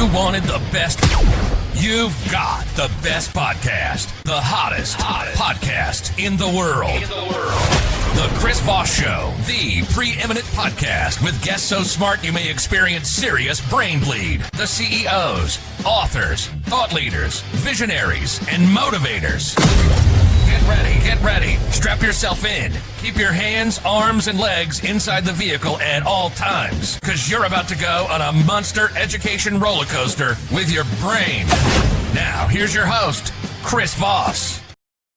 you wanted the best, you've got the best podcast, the hottest podcast in the world. The Chris Voss Show, the preeminent podcast with guests so smart you may experience serious brain bleed. The CEOs, authors, thought leaders, visionaries, and motivators. Get ready. Strap yourself in. Keep your hands, arms, and legs inside the vehicle at all times, because you're about to go on a monster education roller coaster with your brain. Now, here's your host, Chris Voss.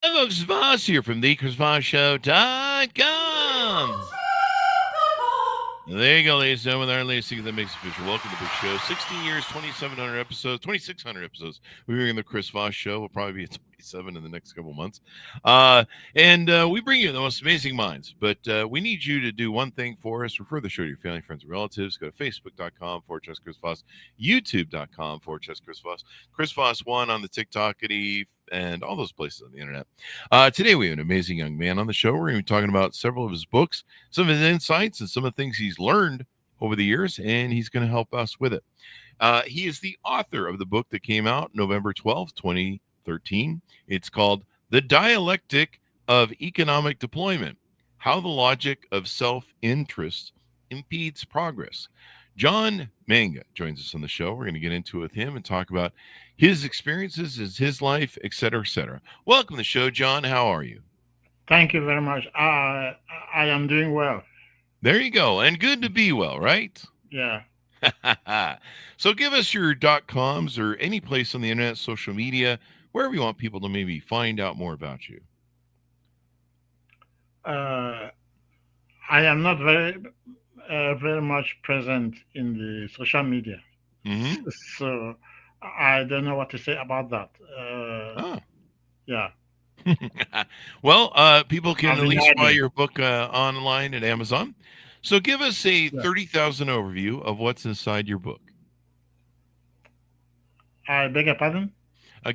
Hi, folks. Voss here from the ChrisVossShow.com. There you go, ladies and gentlemen, our latest thing that makes it official. Welcome to the big show. 16 years, 2,700 episodes, 2,600 episodes. We're in the Chris Voss Show. We'll probably be at 27 in the next couple months. And we bring you the most amazing minds. But we need you to do one thing for us. Refer the show to your family, friends, and relatives. Go to Facebook.com/Chris Voss, YouTube.com/Chris Voss, Chris Voss 1 on the TikTokity, and all those places on the internet. Today we have an amazing young man on the show. We're going to be talking about several of his books, some of his insights, and some of the things he's learned over the years, and he's going to help us with it. He is the author of the book that came out November 12th, 2013. It's called The Dialectic of Economic Deployment: How the Logic of Self-Interest Impedes Progress. John Manga joins us on the show. We're going to get into it with him and talk about his experiences, his life, et cetera, et cetera. Welcome to the show, John. How are you? Thank you very much. I am doing well. There you go. And good to be well, right? Yeah. So give us your .coms or any place on the internet, social media, wherever you want people to maybe find out more about you. I am not very much present in the social media. Mm-hmm. So I don't know what to say about that. Yeah. Well, people can at least buy your book online at Amazon. So give us a 30,000 overview of what's inside your book. I beg your pardon?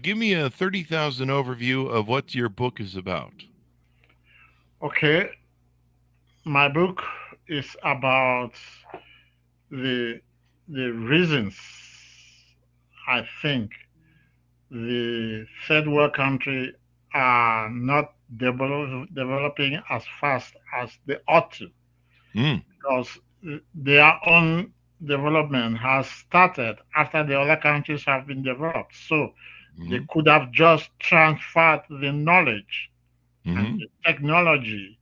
Give me a 30,000 overview of what your book is about. Okay. My book is about the reasons I think the third world country are not developing as fast as they ought to, because their own development has started after the other countries have been developed. So they could have just transferred the knowledge and the technology,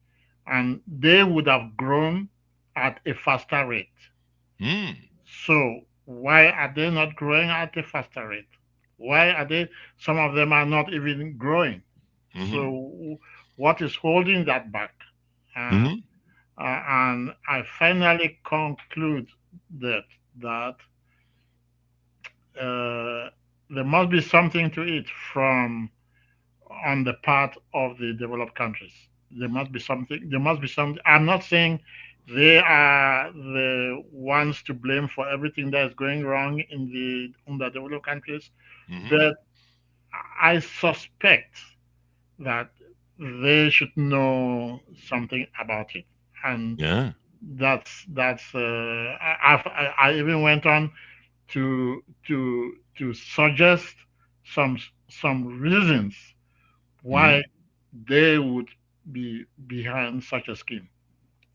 and they would have grown at a faster rate. So why are they not growing at a faster rate? Why are they? Some of them are not even growing. So what is holding that back? And I finally conclude that there must be something to it on the part of the developed countries. There must be something. I'm not saying they are the ones to blame for everything that is going wrong in the underdeveloped countries, but I suspect that they should know something about it. And that's I even went on to suggest some reasons why they would be behind such a scheme.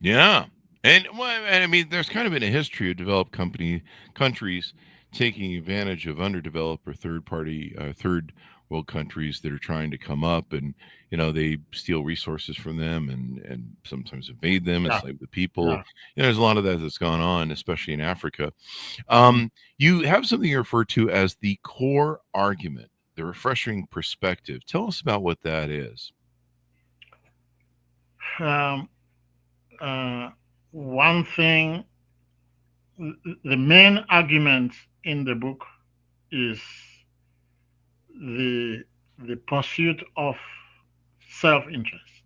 Yeah. And I mean, there's kind of been a history of developed countries taking advantage of underdeveloped or third world countries that are trying to come up, and they steal resources from them and sometimes invade them, enslave the people. There's a lot of that that's gone on, especially in Africa. You have something you refer to as the core argument, the refreshing perspective. Tell us about what that is. One thing, the main argument in the book is the pursuit of self-interest.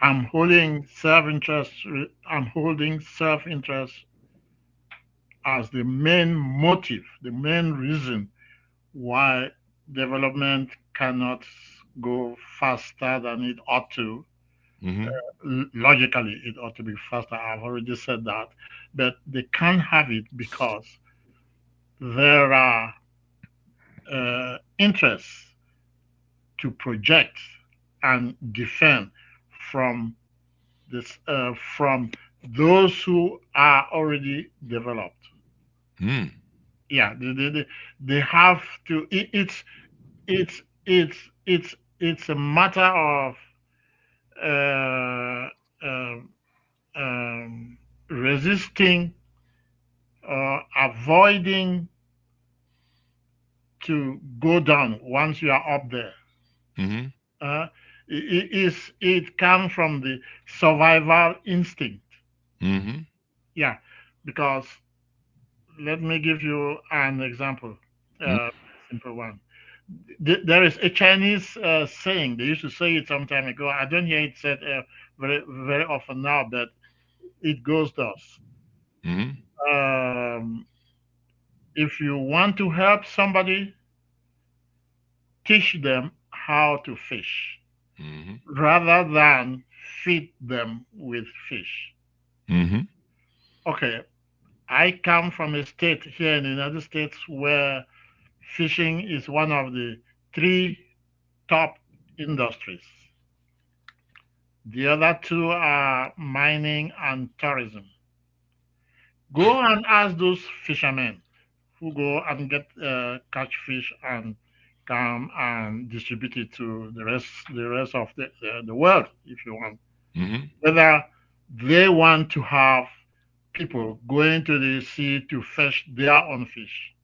I'm holding self-interest as the main motive, the main reason why development cannot go faster than it ought to. Logically, it ought to be faster. I've already said that. But they can't have it because there are interests to project and defend from this from those who are already developed. Hmm. Yeah, they have to. It's it's it's a matter of uh, um, resisting or avoiding to go down once you are up there. Mm-hmm. Uh, it comes from the survival instinct. Mm-hmm. Yeah, because let me give you an example, simple one. There is a Chinese saying. They used to say it some time ago. I don't hear it said very often now, but it goes thus. Mm-hmm. Um, if you want to help somebody, teach them how to fish Mm-hmm. rather than feed them with fish. Mm-hmm. Okay, I come from a state here in the United States where fishing is one of the three top industries. The other two are mining and tourism. Go and ask those fishermen who go and get catch fish and come and distribute it to the rest of the world, if you want. Mm-hmm. Whether they want to have people going to the sea to fetch their own fish.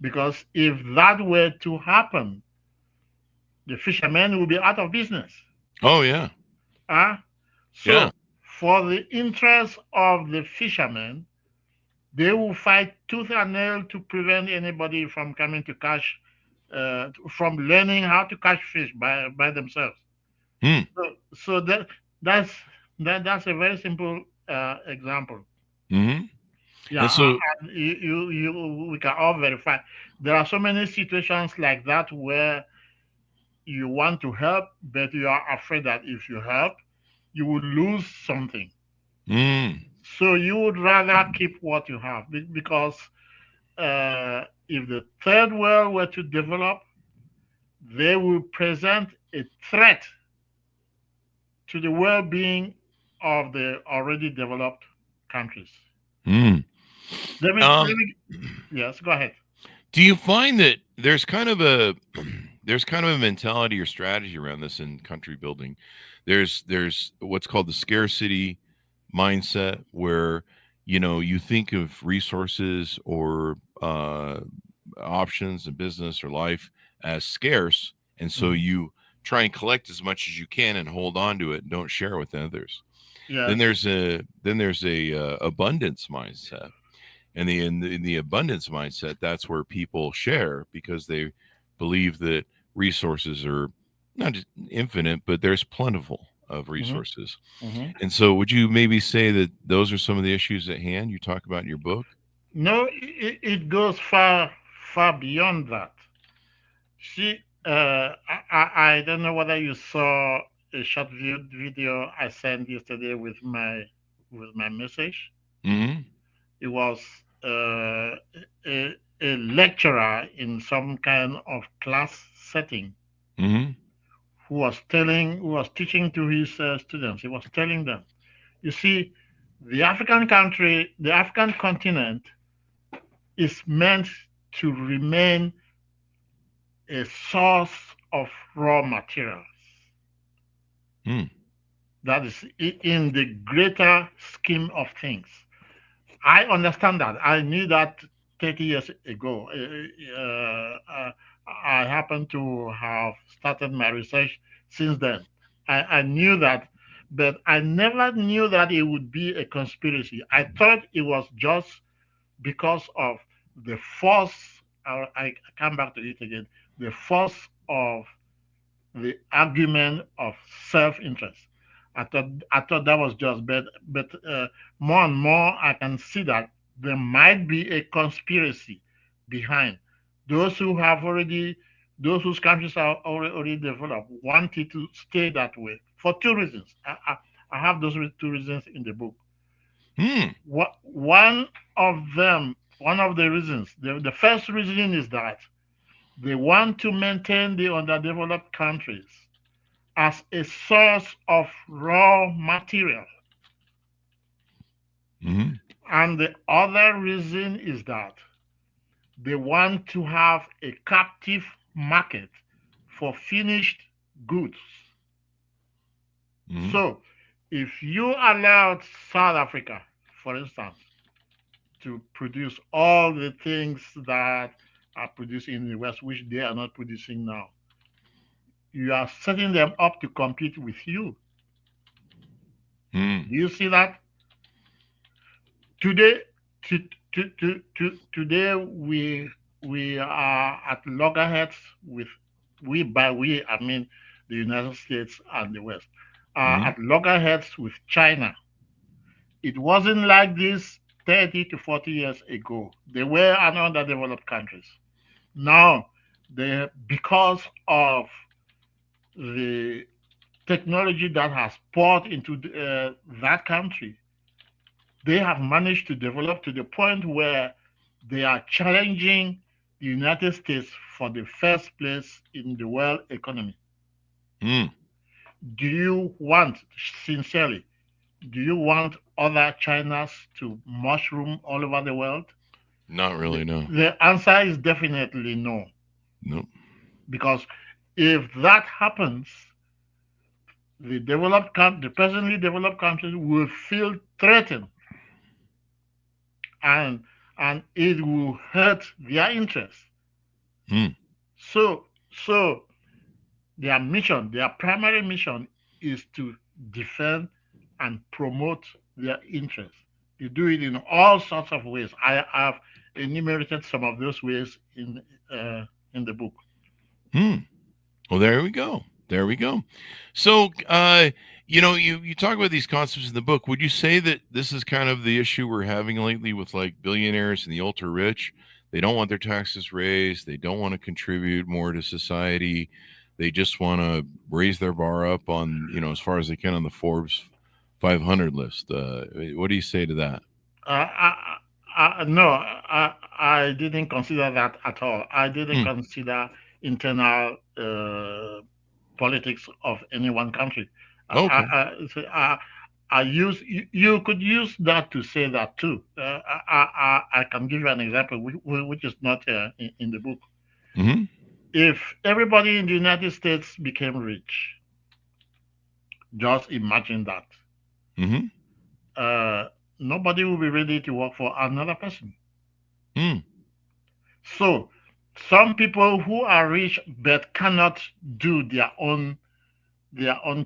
Because if that were to happen, the fishermen will be out of business. Oh yeah. Huh? Yeah. So, for the interest of the fishermen, they will fight tooth and nail to prevent anybody from coming to catch, from learning how to catch fish by themselves. Hmm. So that's that's a very simple example. Mm-hmm. Yeah, And so and we can all verify. There are so many situations like that where you want to help, but you are afraid that if you help, you would lose something. mm, So you would rather keep what you have because if the third world were to develop, they will present a threat to the well-being of the already developed countries. mm. Let Um me yes, go ahead. do you find that there's kind of a mentality or strategy around this in country building? There's what's called the scarcity mindset where you think of resources or options in business or life as scarce, and so Mhm. you try and collect as much as you can and hold on to it and don't share with others. then Yes. there's a then there's a abundance mindset, and in the abundance mindset, that's where people share because they believe that resources are not just infinite, but there's plentiful of Hmm. resources. Hmm. And so would you maybe say that those are some of the issues at hand you talk about in your book? No, it goes far beyond that. See, I don't know whether you saw a short video I sent yesterday with my message. Mm-hmm. It was a lecturer in some kind of class setting Mm-hmm. who was teaching to his students. He was telling them, you see, the African continent is meant to remain a source of raw materials. Mm. That is in the greater scheme of things. I understand that. I knew that 30 years ago. I happen to have started my research since then. I knew that, but I never knew that it would be a conspiracy. I thought it was just because of the force. I come back to it again. The force of the argument of self-interest. I thought that was just, but more and more I can see that there might be a conspiracy behind those who have already those whose countries are already developed wanted to stay that way for two reasons. I have those two reasons in the book. Mm. One of them One of the reasons, the first reason is that they want to maintain the underdeveloped countries as a source of raw material. Hmm. And the other reason is that they want to have a captive market for finished goods. Hmm. So, if you allowed South Africa, for instance, to produce all the things that are produced in the West, which they are not producing now, you are setting them up to compete with you. Hmm. Do you see that? Today, today we are at loggerheads with, we by we I mean the United States and the West are Hmm. at loggerheads with China. It wasn't like this 30 to 40 years ago. They were an underdeveloped countries. Now, because of the technology that has poured into that country, they have managed to develop to the point where they are challenging the United States for the first place in the world economy. Hmm. Do you want, sincerely, do you want other Chinas to mushroom all over the world? Not The, really, no. the answer is definitely no. Nope. Because if that happens, the presently developed countries will feel threatened, and and it will hurt their interests. Hmm. So their primary mission is to defend and promote their interests. They do it in all sorts of ways. I have enumerated some of those ways in the book. Hmm. Well, there we go. There we go. So, you talk about these concepts in the book. Would you say that this is kind of the issue we're having lately with like billionaires and the ultra rich? They don't want their taxes raised. They don't want to contribute more to society. They just want to raise their bar up on, as far as they can on the Forbes 500 list. What do you say to that? No, I didn't consider that at all. I didn't Hmm. consider internal politics of any one country. Okay. I use you could use that to say that too. I can give you an example which is not in the book. Hmm. If everybody in the United States became rich, just imagine that. Hmm. Uh, Nobody will be ready to work for another person. Hmm. So, some people who are rich but cannot do their own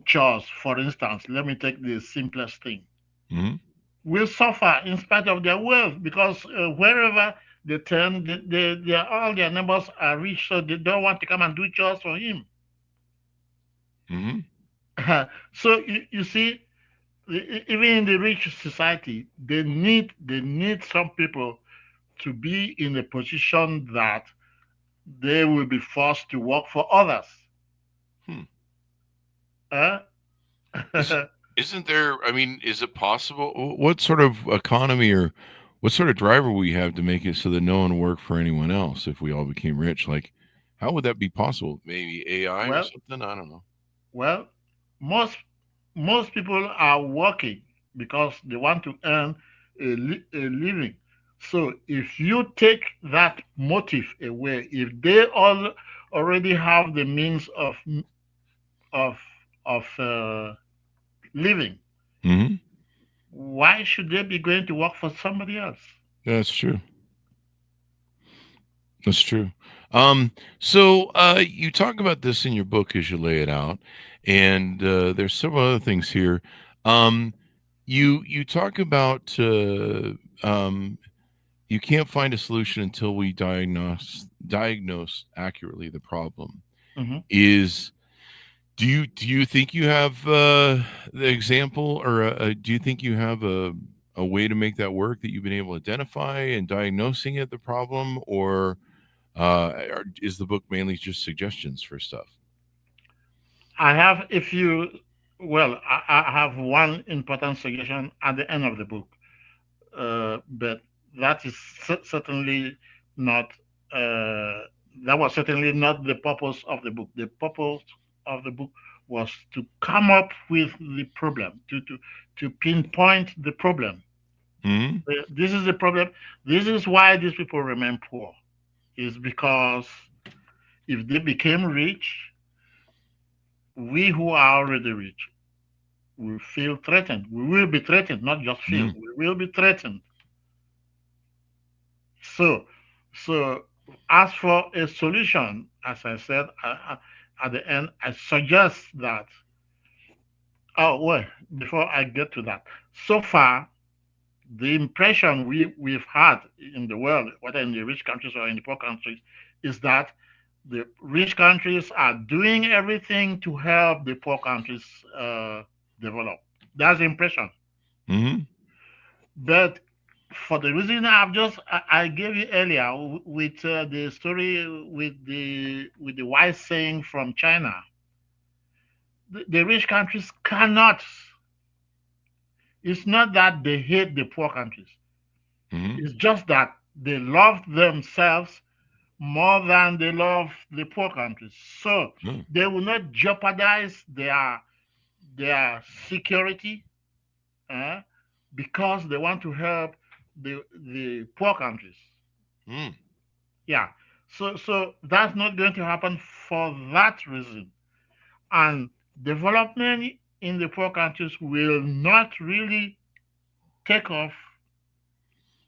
chores, for instance, let me take the simplest thing, Hmm. will suffer in spite of their wealth because wherever they turn, all their neighbors are rich, so they don't want to come and do chores for him. Hmm. So you see, even in the rich society, they need some people to be in a position that they will be forced to work for others. Hmm. Uh, Is isn't there? I mean, is it possible? What sort of economy or what sort of driver we have to make it so that no one work for anyone else if we all became rich? Like, how would that be possible? Maybe AI or well, something? I don't know. well, most most people are working because they want to earn a living. So if you take that motive away, if they all already have the means of of living, Hmm. why should they be going to work for somebody else? That's true. That's true. Um, so you talk about this in your book as you lay it out, and there's several other things here. Um, you talk about you can't find a solution until we diagnose accurately the problem. Mhm. Is do you think you have the example, or do you think you have a way to make that work that you've been able to identify and diagnosing it the problem, or is the book mainly just suggestions for stuff? I have, if you, well, I have one important suggestion at the end of the book, but that is certainly not uh, that was certainly not the purpose of the book. The purpose of the book was to come up with the problem, to pinpoint the problem. Hmm. This is the problem. This is why these people remain poor. Is because if they became rich, we who are already rich will feel threatened. We will be threatened, not just feel. Hmm. We will be threatened. So, so as for a solution, as I said at the end, I suggest that. Oh well, before I get to that, so far the impression we've had in the world, whether in the rich countries or in the poor countries, is that the rich countries are doing everything to help the poor countries develop. That's the impression. Hmm. But for the reason I gave you earlier with the story with the wise saying from China, the rich countries cannot. It's not that they hate the poor countries. Hmm. It's just that they love themselves more than they love the poor countries. So Oh. they will not jeopardize their security uh, because they want to help the poor countries. Mm. Yeah. So that's not going to happen for that reason. And development in the poor countries will not really take off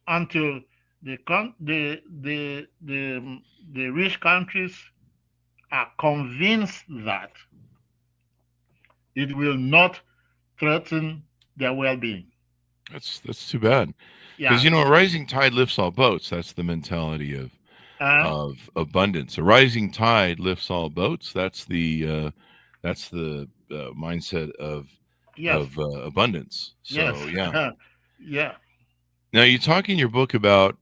until the rich countries are convinced that it will not threaten their well-being. That's too bad. Because Yeah. a rising tide lifts all boats. That's the mentality Uh, of abundance. A rising tide lifts all boats. That's the mindset yes. of abundance. Yes. So yeah. Yeah. Now you talk in your book about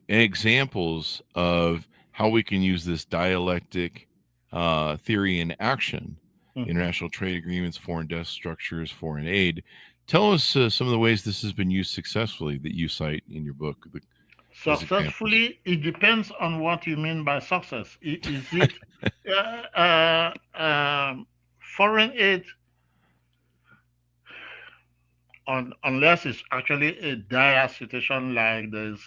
examples of how we can use this dialectic theory in action. Mhm. International trade agreements, foreign debt structures, foreign aid. Tell us some of the ways this has been used successfully that you cite in your book as examples. Successfully, it depends on what you mean by success. Is it foreign aid, unless it's actually a dire situation like there's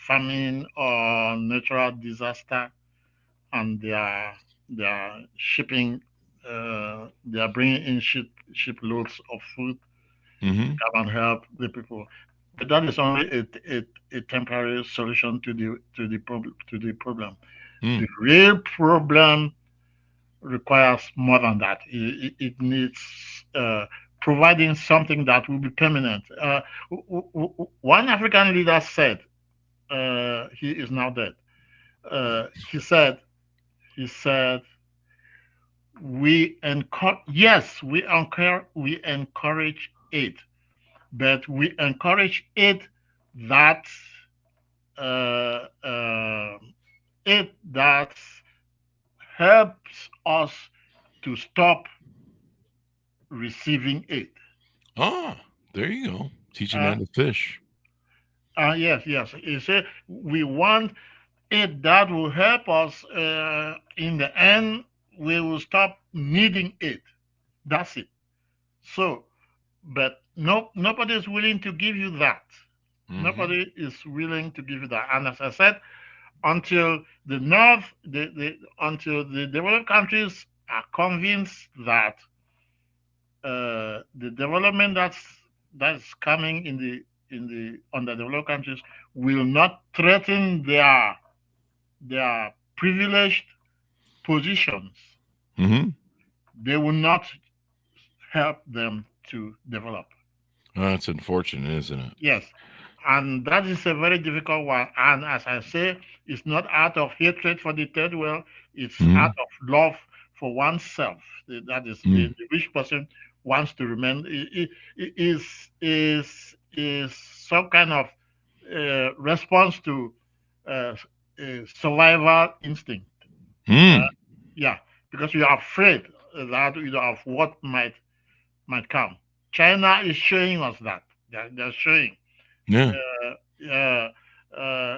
famine or natural disaster, and they are shipping, they are bringing in shiploads of food to Mm-hmm. come and help the people. But that is only a temporary solution to the problem. The Mm. real problem requires more than that. It needs providing something that will be permanent. One African leader said, he is now dead. He said, we encourage it, but we encourage it that uh, uh, that helps us to stop receiving aid. Ah, there you go. Teach a Uh, man to fish. yes, yes. He said we want aid that will help us. In the end, we will stop needing aid. That's it. So, but nobody is willing to give you that. Mm-hmm. Nobody is willing to give you that. And as I said, until the North, until the developed countries are convinced that the development that's coming in the underdeveloped countries will not threaten their privileged positions, Mm-hmm. they will not help them to develop. That's unfortunate, isn't it? Yes, and that is a very difficult one. And as I say, it's not out of hatred for the third world; it's Mm-hmm. out of love for oneself. That is, Mm. the rich person wants to remain. Is some kind of response to uh, survival instinct. Uh, Mm. yeah, because you are afraid that of what might come. China is showing us that. They're showing. Yeah.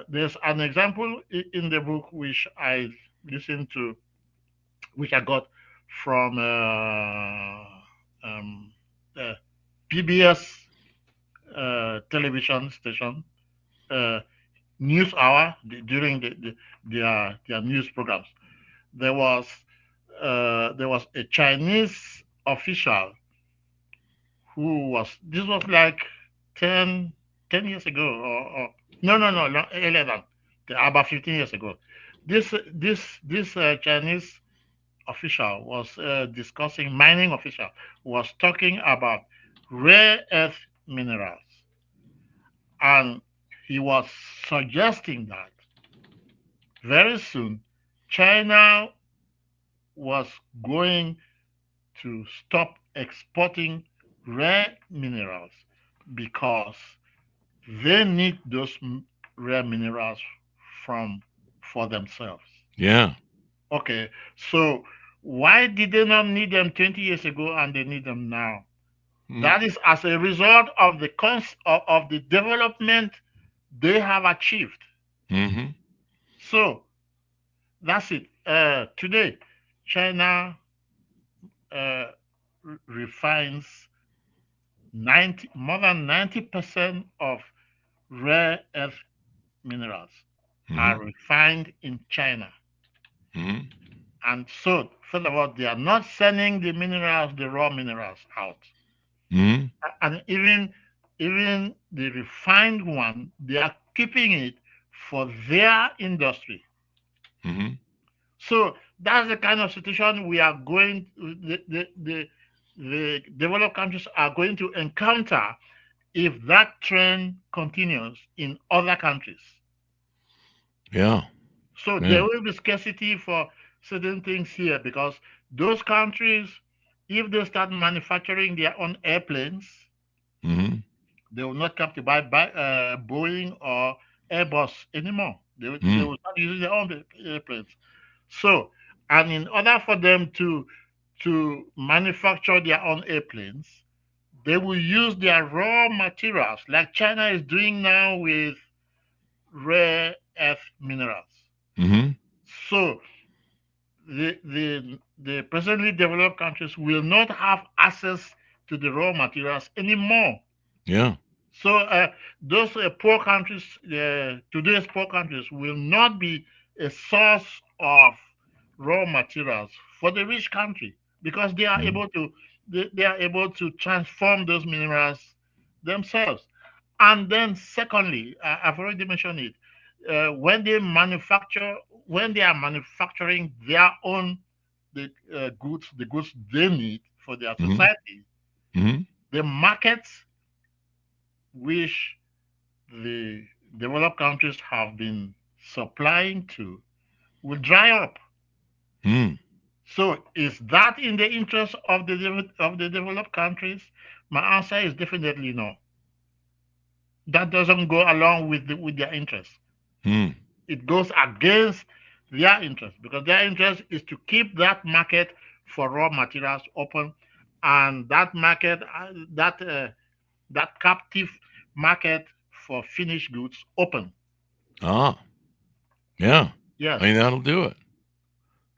There's an example in the book which I listened to, which I got from uh, PBS television station, uh, news hour during their news programs. There was there was a Chinese official who was, this was like 10, 10 years ago, or no, earlier than about 15 years ago. This Chinese official was discussing, mining official was talking about rare earth minerals, and he was suggesting that very soon China was going to stop exporting rare minerals because they need those rare minerals from for themselves. Yeah. Okay, so why did they not need them 20 years ago and they need them now? Mm. That is as a result of of the development they have achieved. Mm-hmm. So that's it. Today, China uh, refines 90 more than 90% of rare earth minerals are Mm-hmm. refined in China. Mm-hmm. And so, first of all, they are not sending the minerals, the raw minerals out. Mm-hmm. And even the refined one, they are keeping it for their industry. Mm-hmm. So that's the kind of situation we are going, the developed countries are going to encounter if that trend continues in other countries. Yeah. So there Yeah. will be scarcity for certain things here because those countries, if they start manufacturing their own airplanes, Mm-hmm. they will not come to buy Boeing or Airbus anymore. They Mm. will start using their own airplanes. So, and in order for them to manufacture their own airplanes, they will use their raw materials, like China is doing now with rare earth minerals. Mm-hmm. So the presently developed countries will not have access to the raw materials anymore. Yeah. So those poor countries, today's poor countries, will not be a source of raw materials for the rich country because they are Mm-hmm. able to they are able to transform those minerals themselves. And then, secondly, I've already mentioned it. When they are manufacturing their own the goods they need for their Mm-hmm. society, Mm-hmm. the markets which the developed countries have been supplying to will dry up. Mm. So, is that in the interest of of the developed countries? My answer is definitely no. That doesn't go along with with their interest. Mm. It goes against their interest because their interest is to keep that market for raw materials open, and that market, that captive market for finished goods open. Ah. Yeah. Yes. I mean, that'll do it.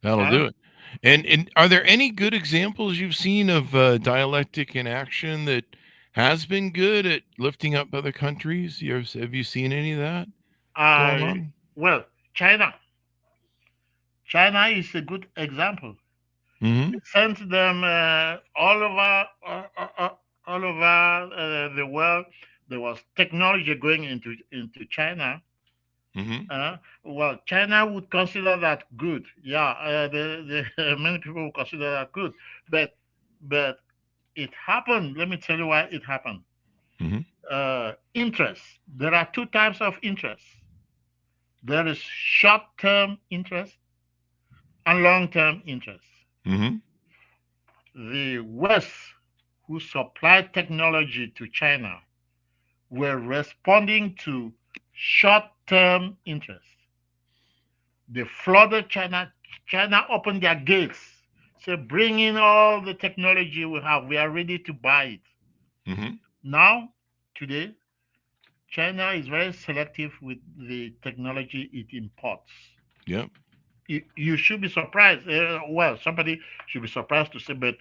That'll Huh? do it. And are there any good examples you've seen of dialectic in action that has been good at lifting up other countries? Have you seen any of that going I on? Well, China. China is a good example. Mm-hmm. We sent them all over the world. There was technology going into China. Mm-hmm. Well, China would consider that good. Yeah, many people would consider that good. But but it happened. Let me tell you why it happened. Mm-hmm. Interest. There are two types of interest. There is short-term interest and long-term interest. Mm-hmm. The West, who supplied technology to China, were responding to short-term interest. They flooded China. China opened their gates. Said, bring in all the technology we have. We are ready to buy it. Mm-hmm. Now, today, China is very selective with the technology it imports. Yep. You should be surprised. Well, somebody should be surprised to say, but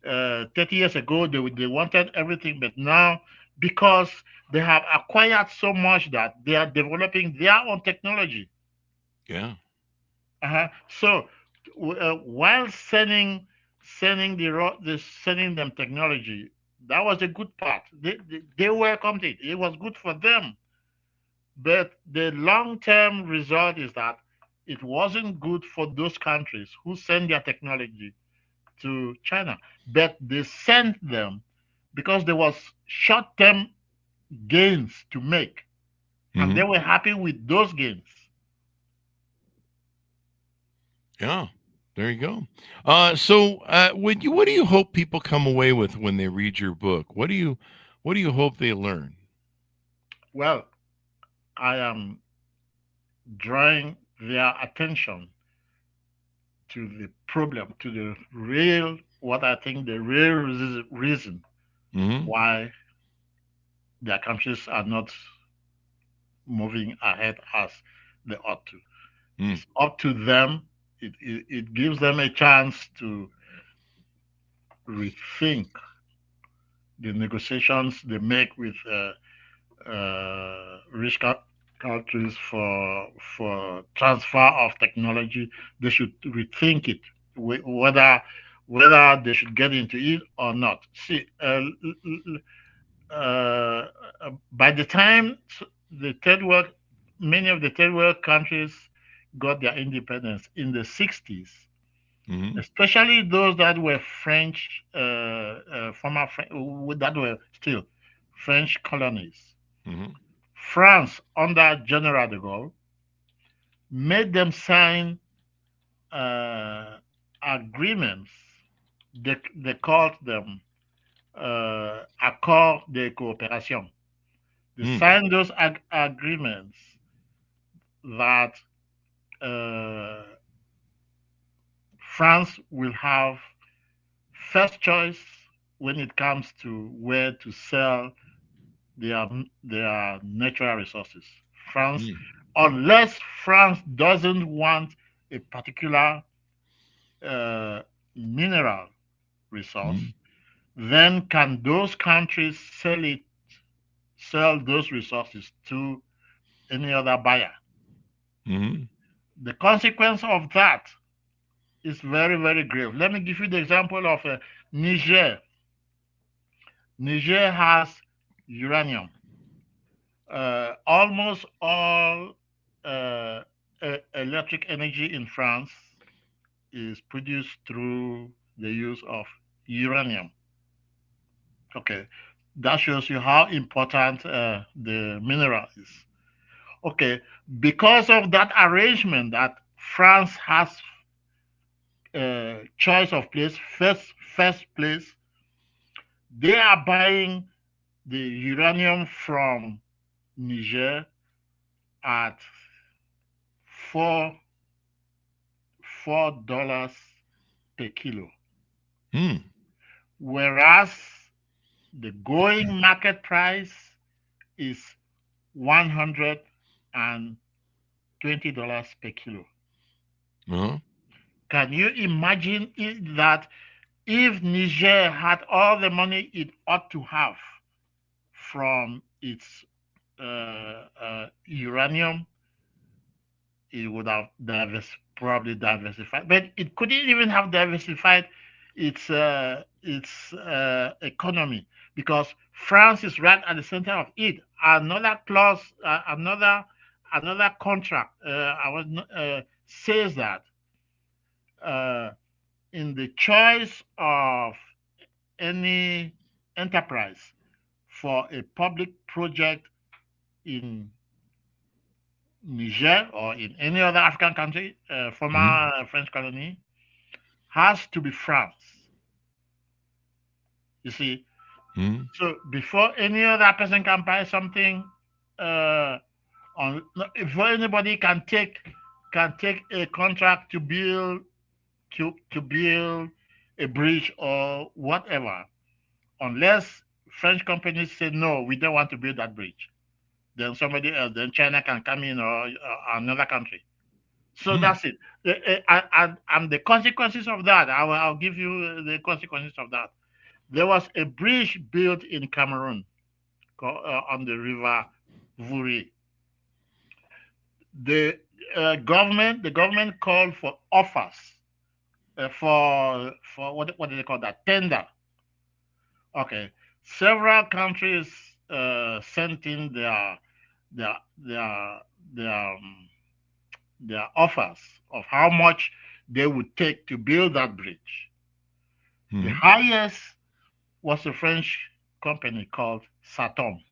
30 years ago they wanted everything, but now because they have acquired so much that they are developing their own technology. Yeah. So while sending them technology, that was a good part. They welcomed it. It was good for them. But the long term result is that it wasn't good for those countries who send their technology to China. But they sent them because there was short term gains to make, and they Mhm. were happy with those gains. Yeah. There you go. What do you hope people come away with when they read your book? What do you hope they learn? Well, I am drawing their attention to the problem, to the real, what I think the real reason Hmm. why their countries are not moving ahead as they ought to. Mm. It's up to them. It gives them a chance to rethink the negotiations they make with rich countries for transfer of technology. They should rethink it, whether they should get into it or not. See, uh, by the time the third world, many of the third world countries got their independence in the 60s, Hmm. especially those that were French, that were still French colonies. Hmm. France, under General de Gaulle, made them sign uh, agreements. They called them Accords de coopération. They Mm. signed those agreements that uh, France will have first choice when it comes to where to sell their their natural resources. France, Mm. unless France doesn't want a particular uh, mineral resource, Mm. then can those countries sell those resources to any other buyer? Hmm. The consequence of that is very, very grave. Let me give you the example of Niger. Niger has uranium. Almost all electric energy in France is produced through the use of uranium. Okay, that shows you how important the mineral is. Okay, because of that arrangement that France has choice of place, first place, they are buying the uranium from Niger at four $4 per kilo, Mm. whereas the going market price is $120 per kilo. Uh-huh. Can you imagine that if Niger had all the money it ought to have from its uranium, it would have probably diversified, but it couldn't even have diversified its economy because France is right at the center of it. Another clause, another contract, says that uh, in the choice of any enterprise for a public project in Niger or in any other African country, former Mm. French colony, has to be France. You see, Mm. so before any other person can buy something, uh, no, before anybody can take a contract to build a bridge or whatever, unless French companies say no, we don't want to build that bridge. then somebody else, then China can come in, or another country. So Hmm. that's it. And the consequences of that, I'll give you the consequences of that. There was a bridge built in Cameroon on the river Vuri. The government called for offers, for what do they call that, tender. Okay, several countries sent in their their their um, their offers of how much they would take to build that bridge. The Hmm. highest was a French company called Satom.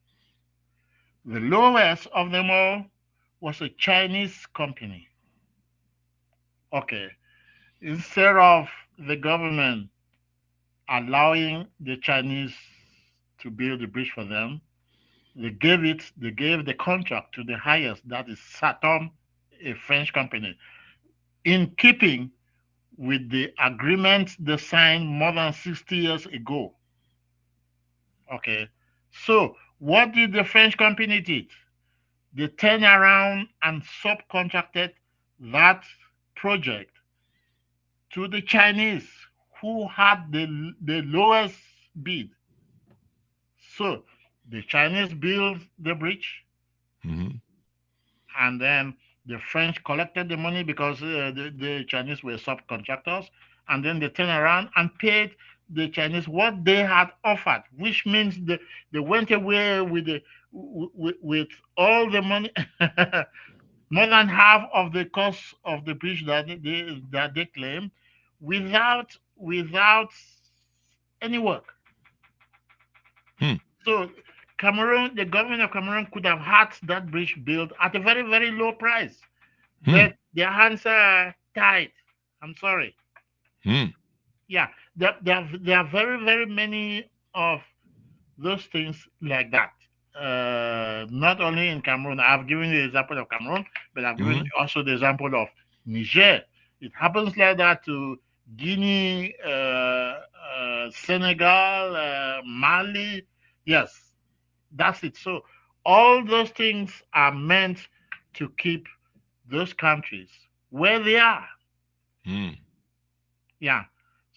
The lowest of them all was a Chinese company. Okay, instead of the government allowing the Chinese to build the bridge for them, they gave the contract to the highest, that is Satom, a French company, in keeping with the agreement they signed more than 60 years ago. Okay. So what did the French company did? They turned around and subcontracted that project to the Chinese, who had the lowest bid. So the Chinese built the bridge, Hmm. and then the French collected the money because the Chinese were subcontractors, and then they turned around and paid the Chinese what they had offered, which means they went away with all the money, more than half of the cost of the bridge that they claimed, without any work. Hmm. So Cameroon, the government of Cameroon could have had that bridge built at a very, very low price, Hmm. but their hands are tied. I'm sorry. Hmm. Yeah, there are very, very many of those things like that. Not only in Cameroon, I've given you the example of Cameroon, but I've given Hmm. also the example of Niger. It happens like that to Guinea, Senegal, Mali. Yes, that's it. So all those things are meant to keep those countries where they are. Hmm. Yeah.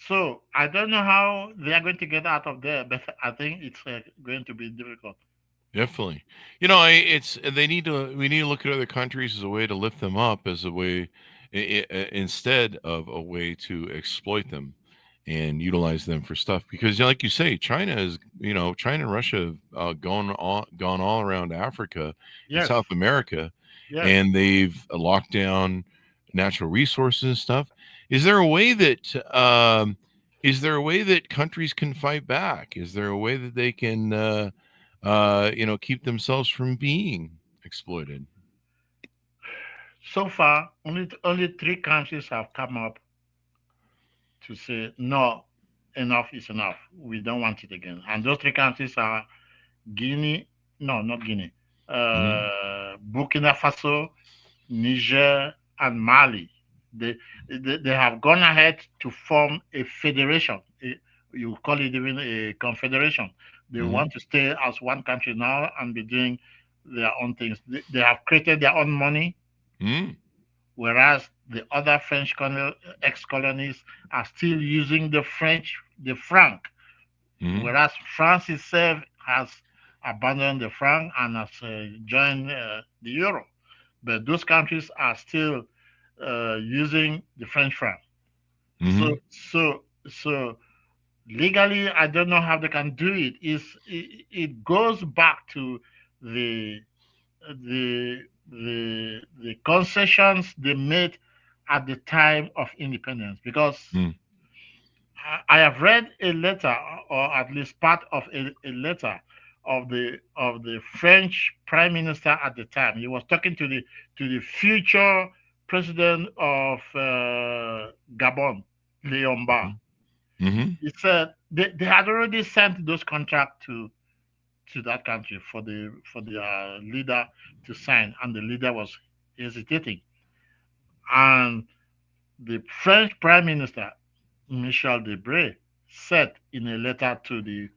So I don't know how they are going to get out of there, but I think it's going to be difficult. Definitely. It's they need to. We need to look at other countries as a way to lift them up, as a way instead of a way to exploit them and utilize them for stuff. Because, like you say, China and Russia have gone all around Africa and Yes. South America, Yes. and they've locked down natural resources and stuff. Is there a way that countries can fight back? Is there a way that they can keep themselves from being exploited? So far, only three countries have come up to say no, enough is enough. We don't want it again. And those three countries are Guinea, no, not Guinea, Hmm. Burkina Faso, Niger, and Mali. They have gone ahead to form a federation. You call it even a confederation. They Hmm. want to stay as one country now and be doing their own things. They have created their own money, Hmm. whereas the other French ex-colonies are still using the franc, Hmm. whereas France itself has abandoned the franc and has joined the euro. But those countries are still using the French franc. So, Hmm. so legally, I don't know how they can do it. It goes back to the the concessions they made at the time of independence, because Hmm. I have read a letter, or at least part of a letter of the French Prime Minister at the time. He was talking to the future president of Gabon, Leomba. Hmm. He said they had already sent those contracts to that country for the leader to sign, and the leader was hesitating. And the French Prime Minister, Michel Debré, said in a letter to the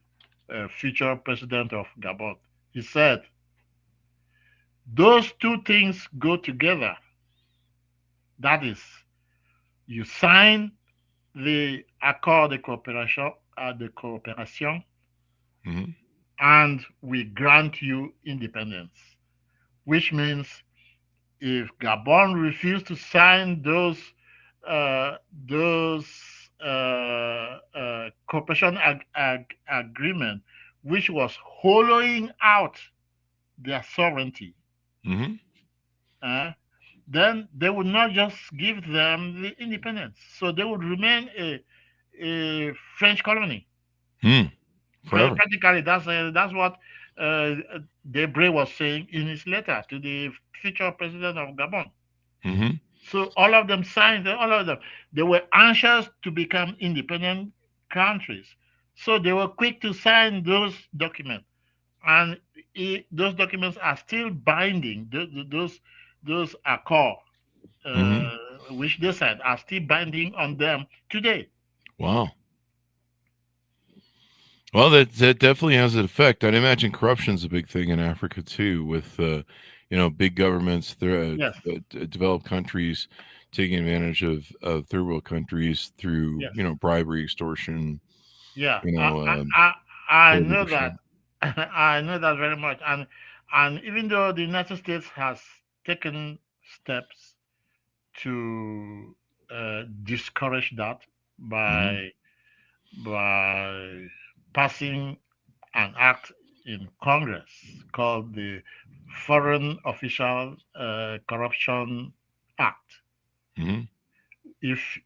future president of Gabon, he said, Those two things go together. That is, you sign the accord de coopération, Mm-hmm. and we grant you independence, which means if Gabon refused to sign uh, those cooperation agreement, which was hollowing out their sovereignty, Mm-hmm. uh, then they would not just give them the independence. So they would remain a French colony. Mm. Forever. Practically, that's what uh, Debré was saying in his letter to the future president of Gabon. Mm-hmm. So all of them signed, all of them. They were anxious to become independent countries. So they were quick to sign those documents. And those documents are still binding. Those accords, Mm-hmm. which they said are still binding on them today. Wow. Well, that definitely has an effect. I'd imagine corruption's a big thing in Africa too, with big governments, Yes, developed countries taking advantage of third world countries through yes, bribery, extortion, yeah. you I, know, I, um, I I know that. prohibition. I know that very much. And even though the United States has taken steps to discourage that Mm-hmm. by passing an act in Congress called the Foreign Official Corruption Act. Mm-hmm. If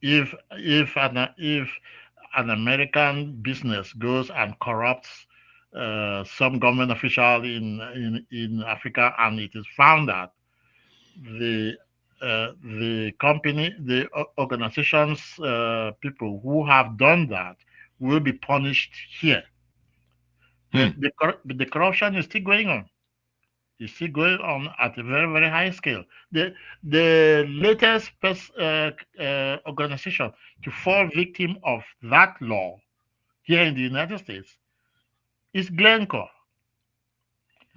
an American business goes and corrupts some government official in Africa, and it is found that the the company, the organizations, people who have done that will be punished here. Hmm. But the corruption is still going on. It's still going on at a very, very high scale. The latest organization to fall victim of that law here in the United States is Glencore.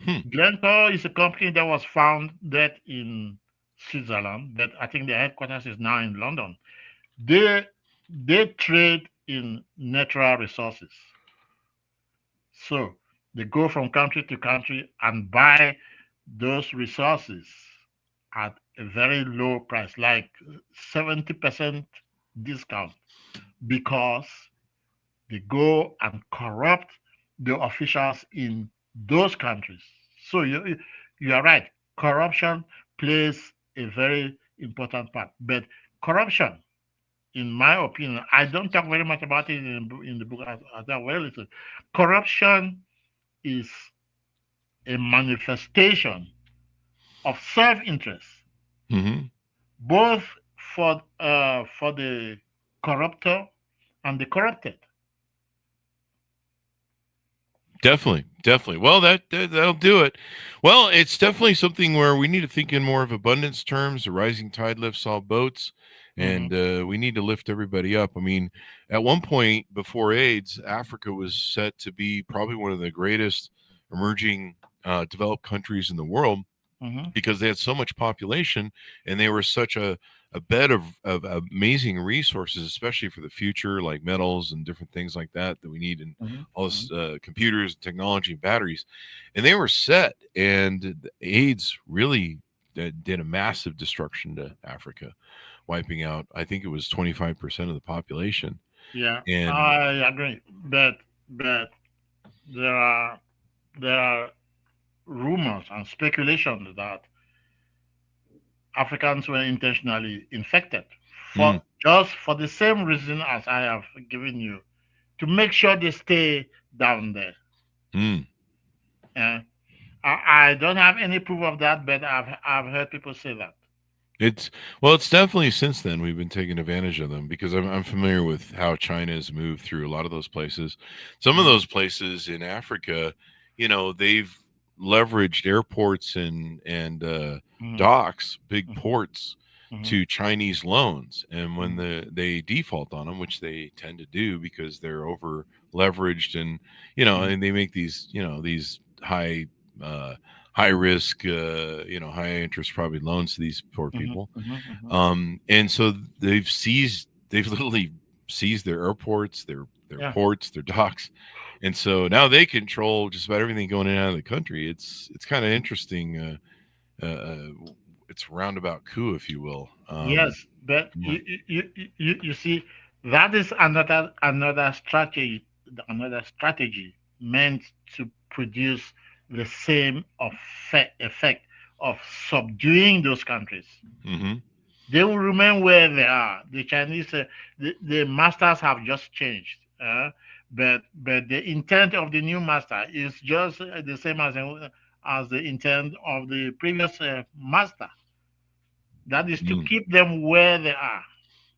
Hmm. Glencore is a company that was founded in Switzerland, but I think the headquarters is now in London. They trade in natural resources. So they go from country to country and buy those resources at a very low price, like 70% discount, because they go and corrupt the officials in those countries. So you are right. Corruption plays a very important part. But corruption, in my opinion, I don't talk very much about it in the book. I talk very little. Corruption is a manifestation of self-interest, Mm-hmm. both for the corruptor and the corrupted. Definitely. Well, that'll do it. Well, it's definitely something where we need to think in more of abundance terms. A rising tide lifts all boats, Hmm. and we need to lift everybody up. I mean, at one point before AIDS, Africa was set to be probably one of the greatest emerging developed countries in the world Hmm. because they had so much population and they were such a bed of amazing resources, especially for the future, like metals and different things like that we need in Hmm. all this computers, technology, batteries. And they were set, and the AIDS really did a massive destruction to Africa, wiping out, I think it was 25% of the population. Yeah, And I agree. But there are there are rumors and speculations that Africans were intentionally infected mm, for the same reason as I have given you, to make sure they stay down there. mm. Uh, I don't have any proof of that, but I've heard people say that. It's well, it's definitely since then we've been taking advantage of them because I'm familiar with how China has moved through a lot of those places. Some of Mhm, those places in Africa, they've leveraged airports and mhm, docks, big mhm, ports, mhm, to Chinese loans, and when mhm, they default on them, which they tend to do because they're over leveraged, and mhm, and they make these high uh, high risk, high interest probably loans to these poor people. And so they've literally seized their airports, their ports, their docks. And so now they control just about everything going in and out of the country. It's kind of interesting. It's roundabout coup, if you will. Yes, but you see, that is another strategy meant to produce the same effect of subduing those countries. Mm-hmm. They will remain where they are. The Chinese, the masters have just changed, but the intent of the new master is just the same as the intent of the previous master. That is to keep them where they are.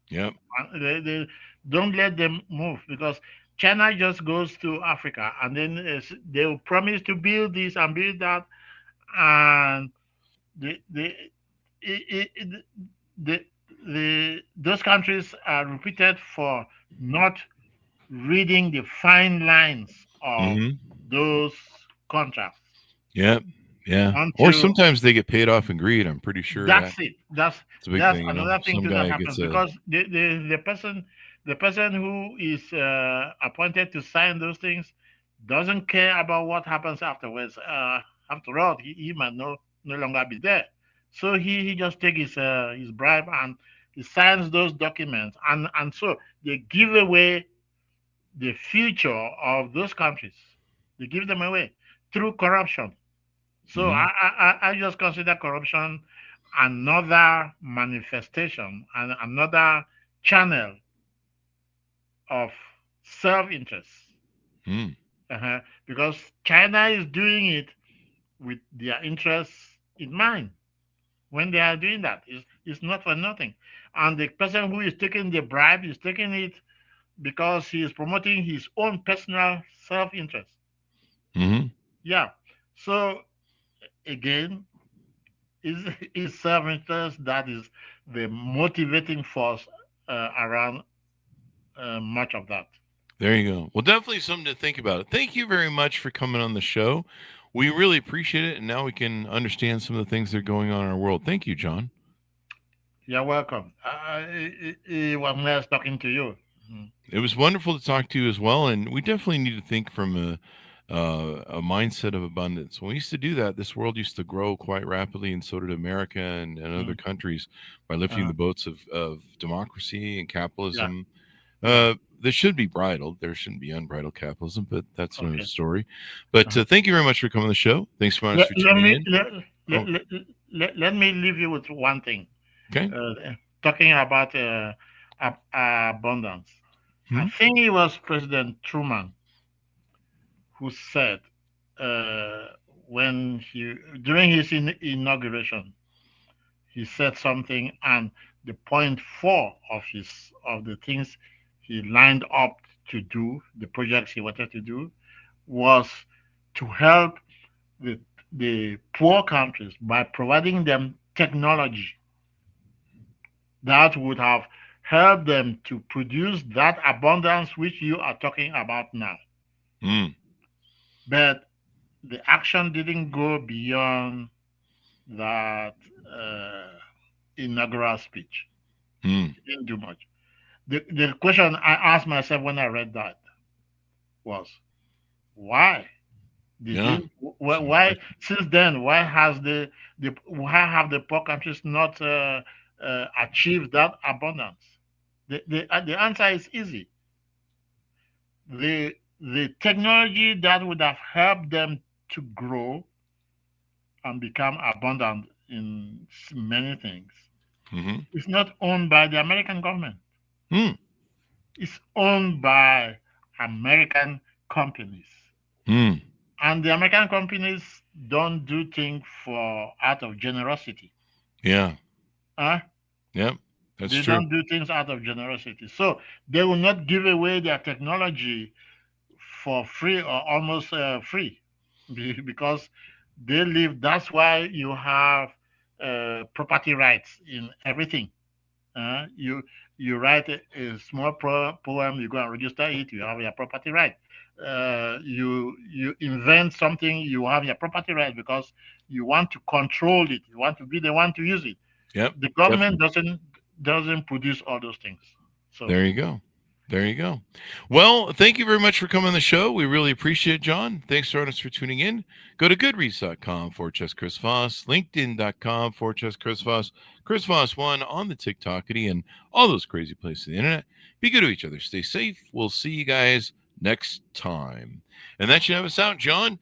Yep. They don't let them move, because China just goes to Africa and then they will promise to build this and build that, and it, those countries are repeated for not reading the fine lines of those contracts. Yep. Yeah. Or sometimes they get paid off in greed. I'm pretty sure that's it. That's a big that's thing. another thing Some that guy happens, gets because the person who is appointed to sign those things doesn't care about what happens afterwards. After all, he might no longer be there, so he just takes his bribe and he signs those documents, and so they give away the future of those countries. They give them away through corruption. So I just consider corruption another manifestation and another channel of self-interest. Because China is doing it with their interests in mind. When they are doing that, it's not for nothing. And the person who is taking the bribe is taking it because he is promoting his own personal self-interest. Yeah. So again, is self-interest that is the motivating force around much of that. There you go. Well, definitely something to think about. Thank you very much for coming on the show. We really appreciate it, and now we can understand some of the things that are going on in our world. Thank you, John. You're welcome. It was nice talking to you. It was wonderful to talk to you as well, and we definitely need to think from a mindset of abundance. When we used to do that, this world used to grow quite rapidly, and so did America and other countries by lifting the boats of democracy and capitalism. There should be bridled. There shouldn't be unbridled capitalism, but that's another story. But thank you very much for coming on the show. Thanks so much for tuning in. Let me leave you with one thing. Okay. Talking about abundance. I think it was President Truman who said during his inauguration, he said something, and the point 4 of the things he lined up to do, the projects he wanted to do, was to help the poor countries by providing them technology that would have helped them to produce that abundance which you are talking about now. But the action didn't go beyond that inaugural speech. It didn't do much. The question I asked myself when I read that was, why? Why since then? Why have the poor countries not achieved that abundance? The answer is easy. The technology that would have helped them to grow and become abundant in many things is not owned by the American government. It's owned by American companies. And the American companies don't do things out of generosity. Yeah. Yep. That's true. They don't do things out of generosity. So they will not give away their technology for free or almost free, because they live. That's why you have property rights in everything. You write a small poem, you go and register it, you have your property right. You invent something, you have your property right because you want to control it. You want to be the one to use it. Yep. The government doesn't produce all those things. So There you go. There you go. Well, thank you very much for coming on the show. We really appreciate it, John. Thanks to our audience for tuning in. Go to goodreads.com/Chris Voss, LinkedIn.com/Chris Voss, Chris Voss 1 on the TikTokity, and all those crazy places on the internet. Be good to each other. Stay safe. We'll see you guys next time. And that should have us out, John.